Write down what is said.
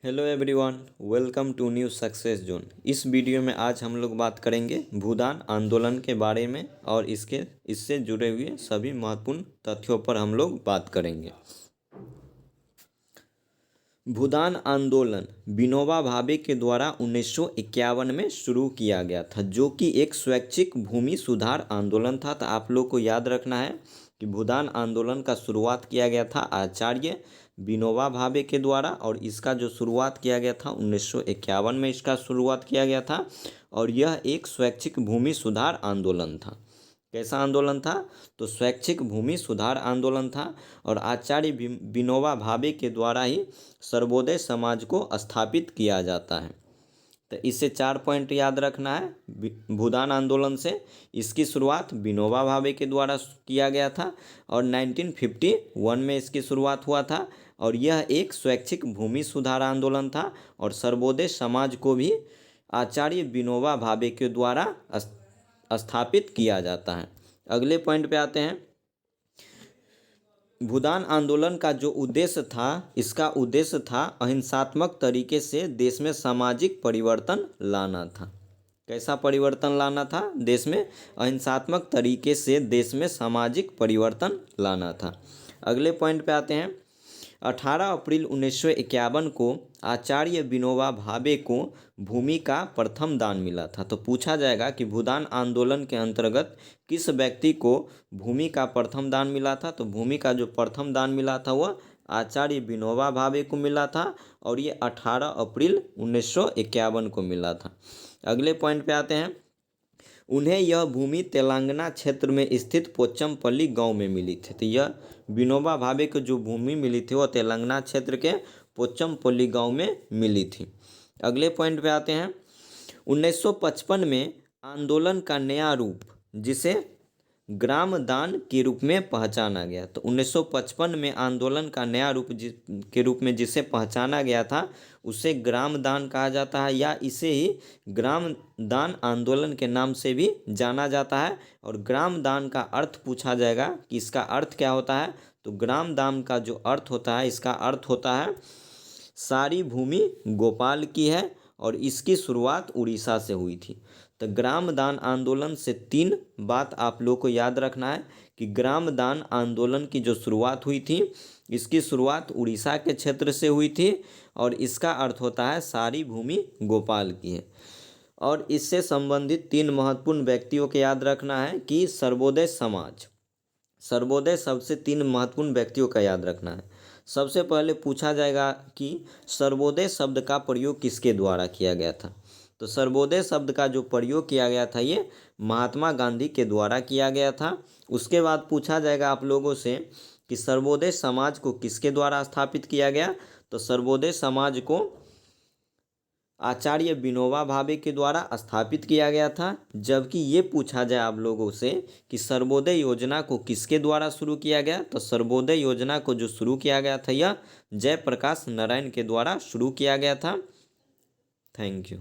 Hello everyone, welcome to new success zone. इस video में आज हम लोग बात करेंगे भूदान आंदोलन के बारे में और इससे जुड़े हुए सभी महत्वपूर्ण तथ्यों पर हम लोग बात करेंगे। भूदान आंदोलन विनोबा भावे के द्वारा 1951 में शुरू किया गया था, जो कि एक स्वैच्छिक भूमि सुधार आंदोलन था। तो आप लोग को याद रखना है कि भूदान आंदोलन का शुरुआत किया गया था आचार्य विनोबा भावे के द्वारा, और इसका जो शुरुआत किया गया था 1951 में इसका शुरुआत किया गया था। और यह एक स्वैच्छिक भूमि सुधार आंदोलन था। कैसा आंदोलन था? तो स्वैच्छिक भूमि सुधार आंदोलन था। और आचार्य विनोबा भावे के द्वारा ही सर्वोदय समाज को स्थापित किया जाता है। तो इससे 4 पॉइंट याद रखना है भूदान आंदोलन से। इसकी शुरुआत विनोबा भावे के द्वारा किया गया था और 1951 में इसकी शुरुआत हुआ था। और यह एक स्वैच्छिक भूमि सुधार आंदोलन था और सर्वोदय समाज को भी आचार्य विनोबा भावे के द्वारा स्थापित किया जाता है। अगले पॉइंट पे आते हैं। भूदान आंदोलन का जो उद्देश्य था, इसका उद्देश्य था अहिंसात्मक तरीके से देश में सामाजिक परिवर्तन लाना था। कैसा परिवर्तन लाना था? देश में अहिंसात्मक तरीके से देश में सामाजिक परिवर्तन लाना था। अगले पॉइंट पे आते हैं। 18 अप्रैल 1951 को आचार्य विनोबा भावे को भूमि का प्रथम दान मिला था। तो पूछा जाएगा कि भूदान आंदोलन के अंतर्गत किस व्यक्ति को भूमि का प्रथम दान मिला था? तो भूमि का जो प्रथम दान मिला था वह आचार्य विनोबा भावे को मिला था और ये 18 अप्रैल 1951 को मिला था। अगले पॉइंट पे आते हैं। उन्हें यह भूमि तेलंगाना क्षेत्र में स्थित पोचमपल्ली गांव में मिली थी। तो यह विनोबा भावे को जो भूमि मिली थी वह तेलंगाना क्षेत्र के पोचमपल्ली गांव में मिली थी। अगले पॉइंट पे आते हैं। 1955 में आंदोलन का नया रूप, जिसे ग्राम दान के रूप में पहचाना गया। तो 1955 में आंदोलन का नया रूप के रूप में जिसे पहचाना गया था उसे ग्राम दान कहा जाता है, या इसे ही ग्राम दान आंदोलन के नाम से भी जाना जाता है। और ग्राम दान का अर्थ पूछा जाएगा कि इसका अर्थ क्या होता है? तो ग्राम दान का जो अर्थ होता है, इसका अर्थ होता है सारी भूमि गोपाल की है और इसकी शुरुआत उड़ीसा से हुई थी। तो ग्राम दान आंदोलन से 3 बात आप लोग को याद रखना है कि ग्राम दान आंदोलन की जो शुरुआत हुई थी, इसकी शुरुआत उड़ीसा के क्षेत्र से हुई थी और इसका अर्थ होता है सारी भूमि गोपाल की है। और इससे संबंधित 3 महत्वपूर्ण व्यक्तियों को याद रखना है कि सर्वोदय समाज, सर्वोदय सबसे 3 महत्वपूर्ण व्यक्तियों का याद रखना है। सबसे पहले पूछा जाएगा कि सर्वोदय शब्द का प्रयोग किसके द्वारा किया गया था? तो सर्वोदय शब्द का जो प्रयोग किया गया था ये महात्मा गांधी के द्वारा किया गया था। उसके बाद पूछा जाएगा आप लोगों से कि सर्वोदय समाज को किसके द्वारा स्थापित किया गया? तो सर्वोदय समाज को आचार्य विनोबा भावे के द्वारा स्थापित किया गया था। जबकि ये पूछा जाए आप लोगों से कि सर्वोदय योजना को किसके द्वारा शुरू किया गया? तो सर्वोदय योजना को जो शुरू किया गया था यह जयप्रकाश नारायण के द्वारा शुरू किया गया था। Thank you.